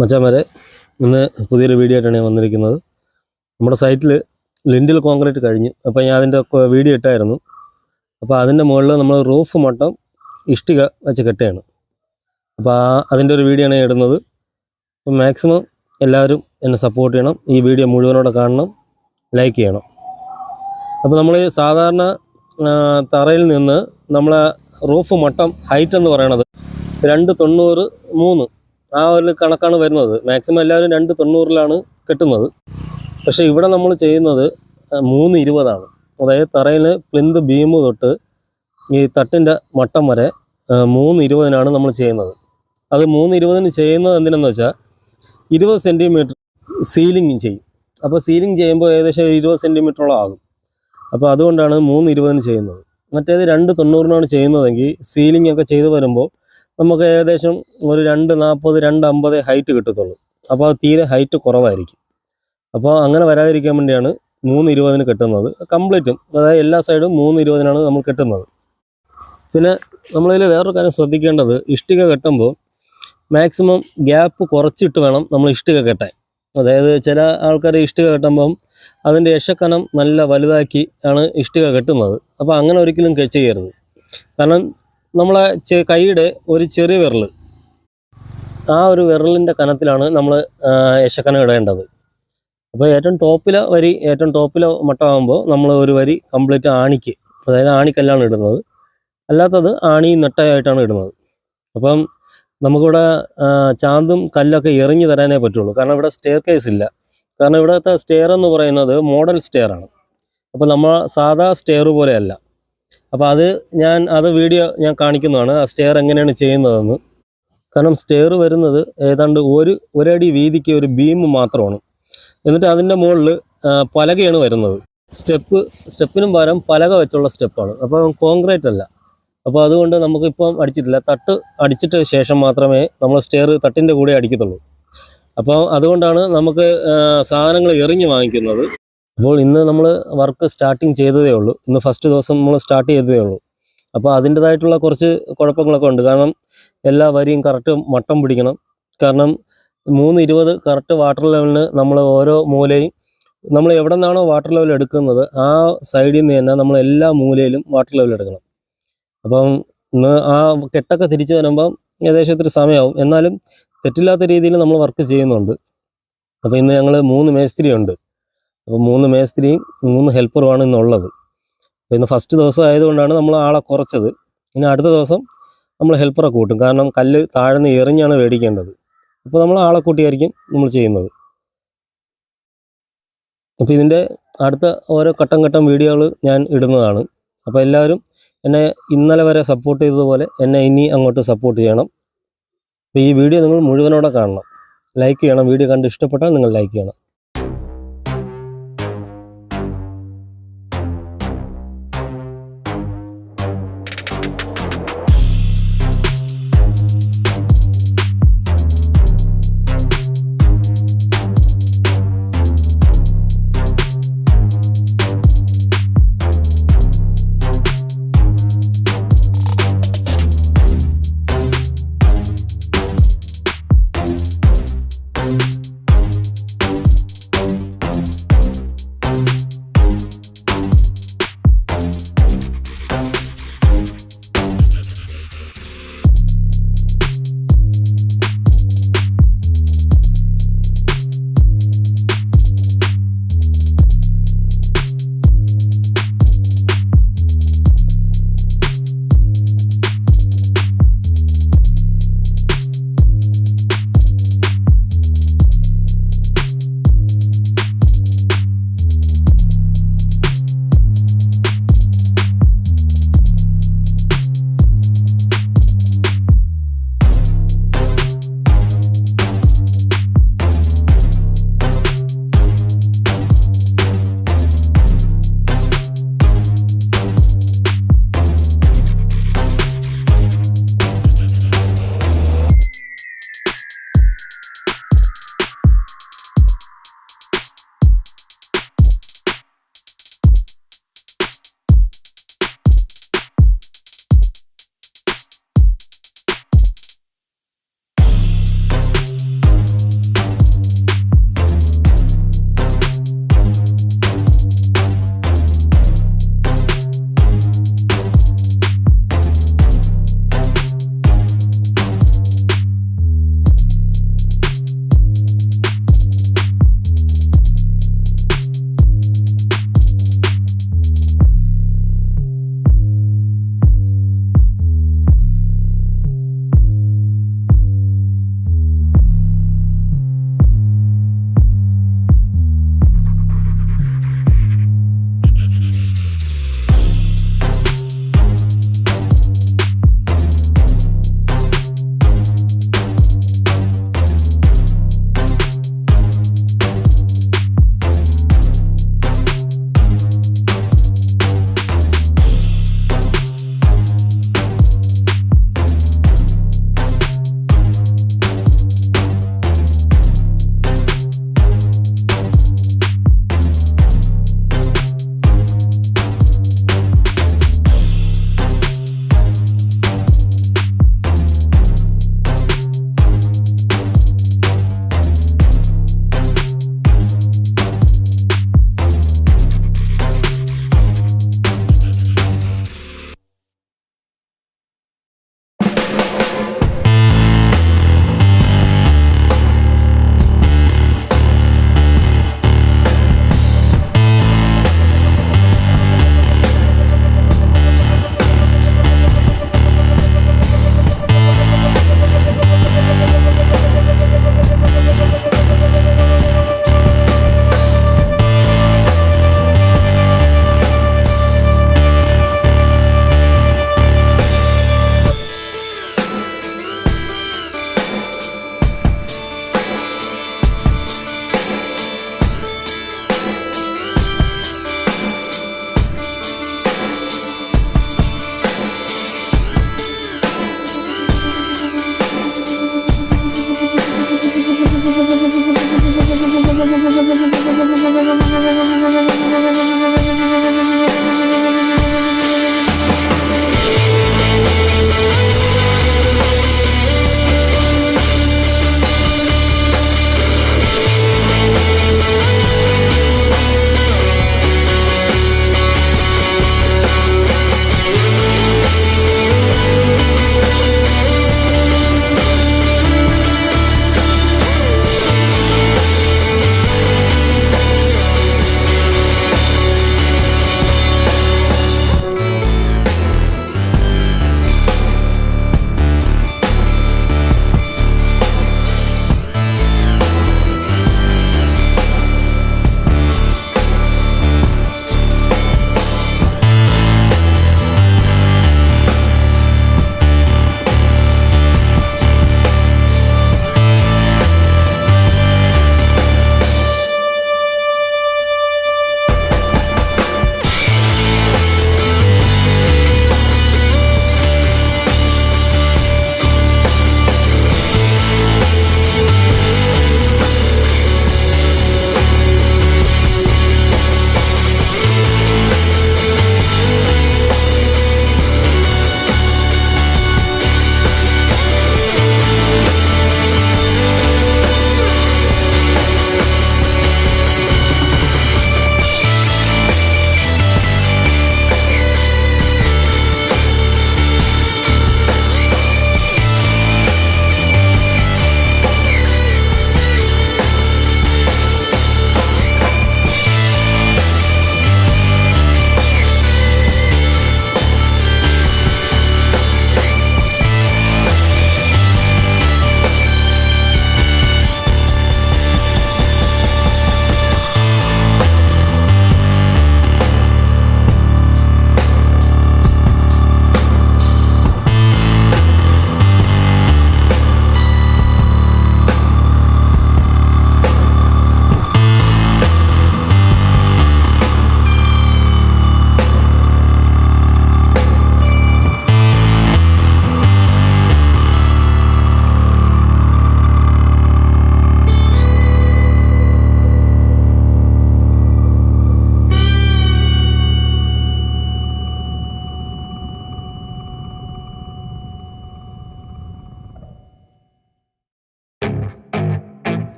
മച്ചാന്മാരെ, ഇന്ന് പുതിയൊരു വീഡിയോ ആയിട്ടാണ് ഞാൻ വന്നിരിക്കുന്നത്. നമ്മുടെ സൈറ്റിൽ ലിൻഡിൽ കോൺക്രീറ്റ് കഴിഞ്ഞു. അപ്പോൾ ഞാൻ അതിൻ്റെ വീഡിയോ ഇട്ടായിരുന്നു. അപ്പോൾ അതിൻ്റെ മുകളിൽ നമ്മൾ റൂഫ് മൊത്തം ഇഷ്ടിക വെച്ച് കെട്ടുകയാണ്. അപ്പോൾ അതിൻ്റെ ഒരു വീഡിയോ ആണ് ഞാൻ ഇടുന്നത്. അപ്പോൾ മാക്സിമം എല്ലാവരും എന്നെ സപ്പോർട്ട് ചെയ്യണം. ഈ വീഡിയോ മുഴുവനോടെ കാണണം, ലൈക്ക് ചെയ്യണം. അപ്പോൾ നമ്മൾ സാധാരണ തറയിൽ നിന്ന് നമ്മളെ റൂഫ് മൊത്തം ഹൈറ്റ് എന്ന് പറയണത് 2.93 ആ ഒരു കണക്കാണ് വരുന്നത്. മാക്സിമം എല്ലാവരും 2.90 കെട്ടുന്നത്. പക്ഷേ ഇവിടെ നമ്മൾ ചെയ്യുന്നത് 3.20. അതായത് തറയിൽ പ്ലിന്ത് ബീം തൊട്ട് ഈ തട്ടിൻ്റെ മട്ടം വരെ 3.20 നമ്മൾ ചെയ്യുന്നത്. അത് 3.20 ചെയ്യുന്നത് എന്തിനെന്ന് വെച്ചാൽ 20 സെൻറ്റിമീറ്റർ സീലിംഗ് ചെയ്യും. അപ്പോൾ സീലിംഗ് ചെയ്യുമ്പോൾ ഏകദേശം 20 സെൻറ്റിമീറ്ററോളം ആകും. അപ്പോൾ അതുകൊണ്ടാണ് 3.20 ചെയ്യുന്നത്. മറ്റേത് 2.90 ചെയ്യുന്നതെങ്കിൽ സീലിംഗ് ഒക്കെ ചെയ്ത് വരുമ്പോൾ നമുക്ക് ഏകദേശം ഒരു 2.40 2.50 ഹൈറ്റ് കിട്ടത്തുള്ളൂ. അപ്പോൾ അത് തീരെ ഹൈറ്റ് കുറവായിരിക്കും. അപ്പോൾ അങ്ങനെ വരാതിരിക്കാൻ വേണ്ടിയാണ് 3.20 കെട്ടുന്നത്. കംപ്ലീറ്റും അതായത് എല്ലാ സൈഡും 3.20 നമ്മൾ കെട്ടുന്നത്. പിന്നെ നമ്മളിതിൽ വേറൊരു കാര്യം ശ്രദ്ധിക്കേണ്ടത്, ഇഷ്ടിക കെട്ടുമ്പോൾ മാക്സിമം ഗ്യാപ്പ് കുറച്ചിട്ട് വേണം നമ്മൾ ഇഷ്ടിക കെട്ടാൻ. അതായത് ചില ആൾക്കാർ ഇഷ്ടിക കെട്ടുമ്പം അതിൻ്റെ യശക്കനം നല്ല വലുതാക്കി ആണ് ഇഷ്ടിക കെട്ടുന്നത്. അപ്പോൾ അങ്ങനെ ഒരിക്കലും ചെയ്യരുത്. കാരണം നമ്മളെ കൈയുടെ ഒരു ചെറിയ വിരൽ, ആ ഒരു വിരലിൻ്റെ കനത്തിലാണ് നമ്മൾ യശക്കനം ഇടേണ്ടത്. അപ്പോൾ ഏറ്റവും ടോപ്പിലെ മട്ടമാകുമ്പോൾ നമ്മൾ ഒരു വരി കംപ്ലീറ്റ് ആണിക്ക്, അതായത് ആണിക്കല്ലാണ് ഇടുന്നത്. അല്ലാത്തത് ആണിയും നെട്ടയായിട്ടാണ് ഇടുന്നത്. അപ്പം നമുക്കിവിടെ ചാന്തും കല്ലൊക്കെ എറിഞ്ഞു തരാനേ പറ്റുള്ളൂ. കാരണം ഇവിടെ സ്റ്റെയർ കേസ് ഇല്ല. കാരണം ഇവിടുത്തെ സ്റ്റെയർ എന്ന് പറയുന്നത് മോഡൽ സ്റ്റെയർ ആണ്. അപ്പോൾ നമ്മൾ സാധാ സ്റ്റെയർ പോലെയല്ല. അപ്പോൾ അത് വീഡിയോ ഞാൻ കാണിക്കുന്നതാണ്, ആ സ്റ്റെയർ എങ്ങനെയാണ് ചെയ്യുന്നതെന്ന്. കാരണം സ്റ്റെയർ വരുന്നത് ഏതാണ്ട് ഒരടി വീതിക്ക് ഒരു ബീം മാത്രമാണ്. എന്നിട്ട് അതിൻ്റെ മുകളിൽ പലകയാണ് വരുന്നത്. സ്റ്റെപ്പിനും പകരം പലക വെച്ചുള്ള സ്റ്റെപ്പാണ്. അപ്പോൾ കോൺക്രീറ്റ് അല്ല. അപ്പോൾ അതുകൊണ്ട് നമുക്കിപ്പം അടിച്ചിട്ടില്ല. തട്ട് അടിച്ചിട്ട് ശേഷം മാത്രമേ നമ്മൾ സ്റ്റെയർ തട്ടിൻ്റെ കൂടെ അടിക്കത്തുള്ളൂ. അപ്പോൾ അതുകൊണ്ടാണ് നമുക്ക് സാധനങ്ങൾ എറിഞ്ഞ് വാങ്ങിക്കുന്നത്. അപ്പോൾ ഇന്ന് നമ്മൾ വർക്ക് സ്റ്റാർട്ടിങ് ചെയ്തതേ ഉള്ളൂ. ഇന്ന് ഫസ്റ്റ് ദിവസം നമ്മൾ സ്റ്റാർട്ട് ചെയ്തതേ ഉള്ളൂ. അപ്പോൾ അതിൻ്റേതായിട്ടുള്ള കുറച്ച് കുഴപ്പങ്ങളൊക്കെ ഉണ്ട്. കാരണം എല്ലാ വരിയും കറക്റ്റ് മട്ടം പിടിക്കണം. കാരണം 3.20 കറക്റ്റ് വാട്ടർ ലെവലിന് നമ്മൾ ഓരോ മൂലയും നമ്മൾ എവിടെ നിന്നാണോ വാട്ടർ ലെവൽ എടുക്കുന്നത് ആ സൈഡിൽ നിന്ന് തന്നെ നമ്മൾ എല്ലാ മൂലയിലും വാട്ടർ ലെവൽ എടുക്കണം. അപ്പം ഇന്ന് ആ കെട്ടൊക്കെ തിരിച്ചു വരുമ്പം ഏകദേശം ഇത്തിരി സമയമാവും. എന്നാലും തെറ്റില്ലാത്ത രീതിയിൽ നമ്മൾ വർക്ക് ചെയ്യുന്നുണ്ട്. അപ്പോൾ ഇന്ന് ഞങ്ങൾ 3 മേസ്ത്രിയുണ്ട്. അപ്പോൾ 3 മേസ്ത്രിയും 3 ഹെൽപ്പറുമാണ് ഇന്നുള്ളത്. അപ്പോൾ ഇന്ന് ഫസ്റ്റ് ദിവസം ആയതുകൊണ്ടാണ് നമ്മൾ ആളെ കുറച്ചത്. ഇനി അടുത്ത ദിവസം നമ്മൾ ഹെൽപ്പറെ കൂട്ടും. കാരണം കല്ല് താഴ്ന്ന് എറിഞ്ഞാണ് മേടിക്കേണ്ടത്. അപ്പോൾ നമ്മൾ ആളെ കൂട്ടിയായിരിക്കും നമ്മൾ ചെയ്യുന്നത്. അപ്പോൾ ഇതിൻ്റെ അടുത്ത ഓരോ ഘട്ടം വീഡിയോകൾ ഞാൻ ഇടുന്നതാണ്. അപ്പോൾ എല്ലാവരും എന്നെ ഇന്നലെ വരെ സപ്പോർട്ട് ചെയ്തതുപോലെ എന്നെ ഇനി അങ്ങോട്ട് സപ്പോർട്ട് ചെയ്യണം. അപ്പോൾ ഈ വീഡിയോ നിങ്ങൾ മുഴുവനോടെ കാണണം, ലൈക്ക് ചെയ്യണം. വീഡിയോ കണ്ട് ഇഷ്ടപ്പെട്ടാൽ നിങ്ങൾ ലൈക്ക് ചെയ്യണം.